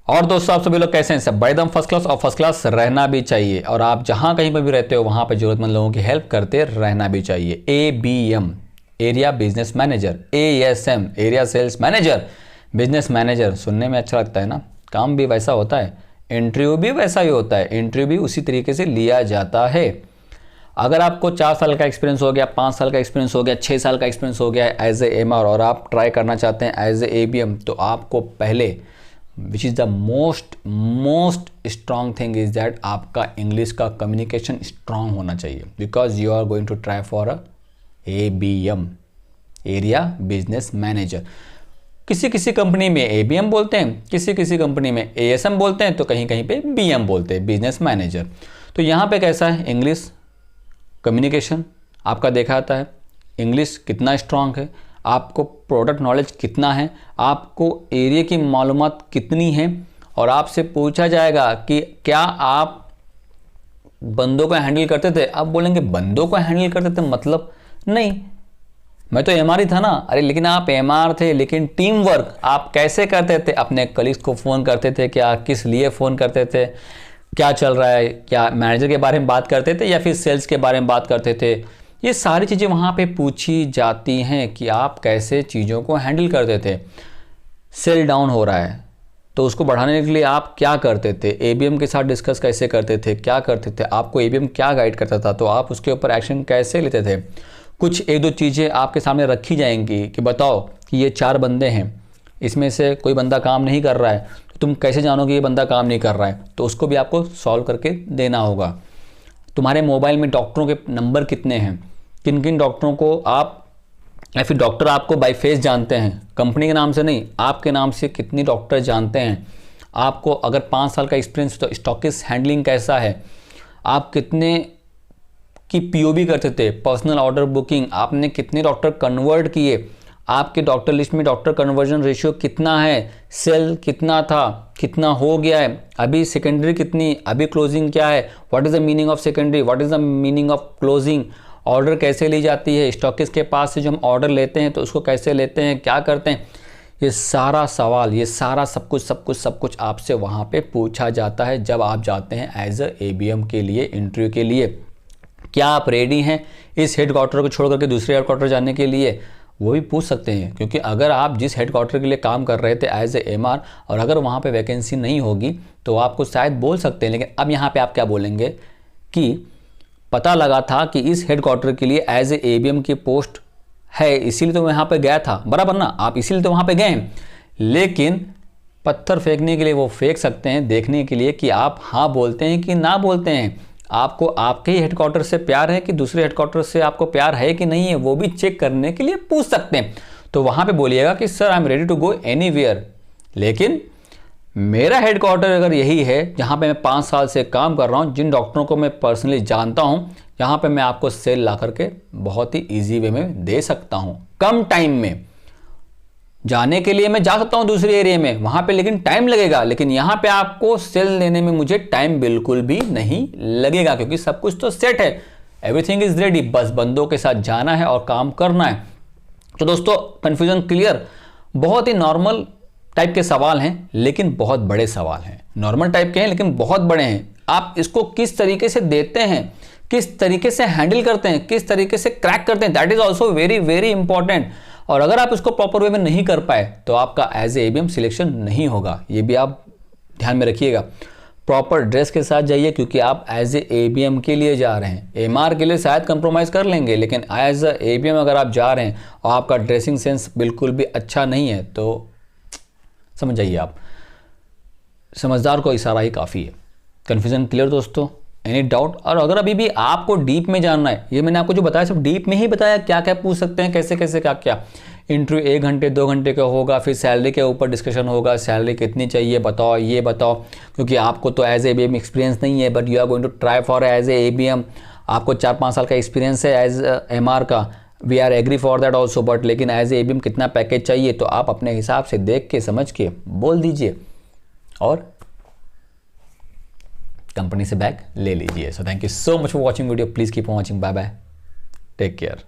और दोस्तों आप सभी लोग कैसे हैं? सब बड़े दम फर्स्ट क्लास, और फर्स्ट क्लास रहना भी चाहिए। और आप जहां कहीं पर भी रहते हो वहां पर जरूरतमंद लोगों की हेल्प करते रहना भी चाहिए। ABM area business manager, ASM area sales manager, business manager. सुनने में अच्छा लगता है ना, काम भी वैसा होता है, इंटरव्यू भी वैसा ही होता है, इंटरव्यू भी उसी तरीके से लिया जाता है। अगर आपको 4 साल का एक्सपीरियंस हो गया, 5 साल का एक्सपीरियंस हो गया, 6 साल का एक्सपीरियंस हो गया एज ए MR, और आप ट्राई करना चाहते हैं एज ए ABM, तो आपको पहले which is the most strong thing is that आपका इंग्लिश का कम्युनिकेशन स्ट्रॉन्ग होना चाहिए, because you are going to try for a ABM area business manager. किसी किसी कंपनी में ABM बोलते हैं, किसी किसी कंपनी में ASM बोलते हैं, तो कहीं कहीं पे BM बोलते हैं, बिजनेस मैनेजर। तो यहाँ पे कैसा है, इंग्लिश कम्युनिकेशन आपका देखा जाता है, इंग्लिश कितना स्ट्रांग है, आपको प्रोडक्ट नॉलेज कितना है, आपको एरिया की मालूमात कितनी है, और आपसे पूछा जाएगा कि क्या आप बंदों को हैंडल करते थे। आप बोलेंगे बंदों को हैंडल करते थे, मतलब नहीं, मैं तो MR ही था ना। अरे लेकिन आप MR थे, लेकिन टीम वर्क आप कैसे करते थे? अपने कलीग्स को फ़ोन करते थे क्या? किस लिए फ़ोन करते थे? क्या चल रहा है? क्या मैनेजर के बारे में बात करते थे या फिर सेल्स के बारे में बात करते थे? ये सारी चीज़ें वहाँ पे पूछी जाती हैं कि आप कैसे चीज़ों को हैंडल करते थे। सेल डाउन हो रहा है तो उसको बढ़ाने के लिए आप क्या करते थे? ABM के साथ डिस्कस कैसे करते थे? क्या करते थे? आपको ABM क्या गाइड करता था, तो आप उसके ऊपर एक्शन कैसे लेते थे? कुछ एक दो चीज़ें आपके सामने रखी जाएंगी कि बताओ कि ये 4 बंदे हैं, इसमें से कोई बंदा काम नहीं कर रहा है, तो तुम कैसे जानोगे ये बंदा काम नहीं कर रहा है? तो उसको भी आपको सॉल्व करके देना होगा। तुम्हारे मोबाइल में डॉक्टरों के नंबर कितने हैं, किन किन डॉक्टरों को आप, या फिर डॉक्टर आपको बाय फेस जानते हैं, कंपनी के नाम से नहीं, आपके नाम से कितनी डॉक्टर जानते हैं? आपको अगर 5 साल का एक्सपीरियंस, तो स्टॉकिस्ट हैंडलिंग कैसा है? आप कितने की POB करते थे, पर्सनल ऑर्डर बुकिंग, आपने कितने डॉक्टर कन्वर्ट किए, आपके डॉक्टर लिस्ट में डॉक्टर कन्वर्जन रेशियो कितना है, सेल कितना था, कितना हो गया है, अभी सेकेंडरी कितनी, अभी क्लोजिंग क्या है, what is the meaning of secondary, what is the meaning of closing, order कैसे ली जाती है, स्टॉकिस्ट के पास से जो हम ऑर्डर लेते हैं तो उसको कैसे लेते हैं, क्या करते हैं? ये सारा सवाल, ये सारा सब कुछ आपसे वहाँ पे पूछा जाता है जब आप जाते हैं एज अ ABM के लिए, इंटरव्यू के लिए। क्या आप रेडी हैं इस हेडक्वार्टर को छोड़ करके दूसरे हेडक्वार्टर जाने के लिए? वो भी पूछ सकते हैं, क्योंकि अगर आप जिस हेडक्वार्टर के लिए काम कर रहे थे एज ए MR, और अगर वहाँ पे वैकेंसी नहीं होगी तो आपको शायद बोल सकते हैं। लेकिन अब यहाँ पे आप क्या बोलेंगे कि पता लगा था कि इस हेडक्वार्टर के लिए एज ए ABM की पोस्ट है, इसीलिए तो मैं यहाँ पे गया था, बराबर ना? आप इसीलिए तो वहाँ पे गए हैं। लेकिन पत्थर फेंकने के लिए वो फेंक सकते हैं, देखने के लिए कि आप हाँ बोलते हैं कि ना बोलते हैं। आपको आपके ही हेडक्वार्टर से प्यार है कि दूसरे हेडक्वार्टर से आपको प्यार है कि नहीं है, वो भी चेक करने के लिए पूछ सकते हैं। तो वहाँ पे बोलिएगा कि sir I am ready to go anywhere, लेकिन मेरा हेडक्वार्टर अगर यही है जहाँ पे मैं 5 साल से काम कर रहा हूँ, जिन डॉक्टरों को मैं पर्सनली जानता हूँ, यहाँ पे मैं आपको सेल ला करके बहुत ही ईजी वे में दे सकता हूँ, कम टाइम में। जाने के लिए मैं जा सकता हूं दूसरे एरिया में, वहां पे लेकिन टाइम लगेगा, लेकिन यहां पे आपको सेल देने में मुझे टाइम बिल्कुल भी नहीं लगेगा, क्योंकि सब कुछ तो सेट है, एवरीथिंग इज रेडी, बस बंदों के साथ जाना है और काम करना है। तो दोस्तों कंफ्यूजन क्लियर? बहुत ही नॉर्मल टाइप के सवाल हैं, लेकिन बहुत बड़े सवाल हैं। नॉर्मल टाइप के हैं लेकिन बहुत बड़े हैं। आप इसको किस तरीके से देते हैं, किस तरीके से हैंडल करते हैं, किस तरीके से क्रैक करते हैं, that is also very very important. और अगर आप इसको प्रॉपर वे में नहीं कर पाए तो आपका एज ए ABM सिलेक्शन नहीं होगा, ये भी आप ध्यान में रखिएगा। प्रॉपर ड्रेस के साथ जाइए, क्योंकि आप एज ए ABM के लिए जा रहे हैं। MR के लिए शायद कंप्रोमाइज़ कर लेंगे, लेकिन एज अ ABM अगर आप जा रहे हैं और आपका ड्रेसिंग सेंस बिल्कुल भी अच्छा नहीं है तो समझ जाइए, आप समझदार को इशारा ही काफ़ी है। कन्फ्यूजन क्लियर दोस्तों? Any doubt? और अगर अभी भी आपको डीप में जानना है, ये मैंने आपको जो बताया सब डीप में ही बताया, क्या क्या पूछ सकते हैं, कैसे कैसे क्या क्या। इंटरव्यू 1 घंटे 2 घंटे का होगा, फिर सैलरी के ऊपर डिस्कशन होगा, सैलरी कितनी चाहिए बताओ, ये बताओ, क्योंकि आपको तो एज ए ABM एक्सपीरियंस नहीं है, but you are going to try for as a ABM। आपको 4-5 साल का एक्सपीरियंस है एज MR का, we are agree for that also, but लेकिन एज ए ABM कितना पैकेज चाहिए, तो आप अपने हिसाब से देख के समझ के बोल दीजिए और कंपनी से बैग ले लीजिए। So thank you so much for watching video, please keep on watching, bye bye, take care.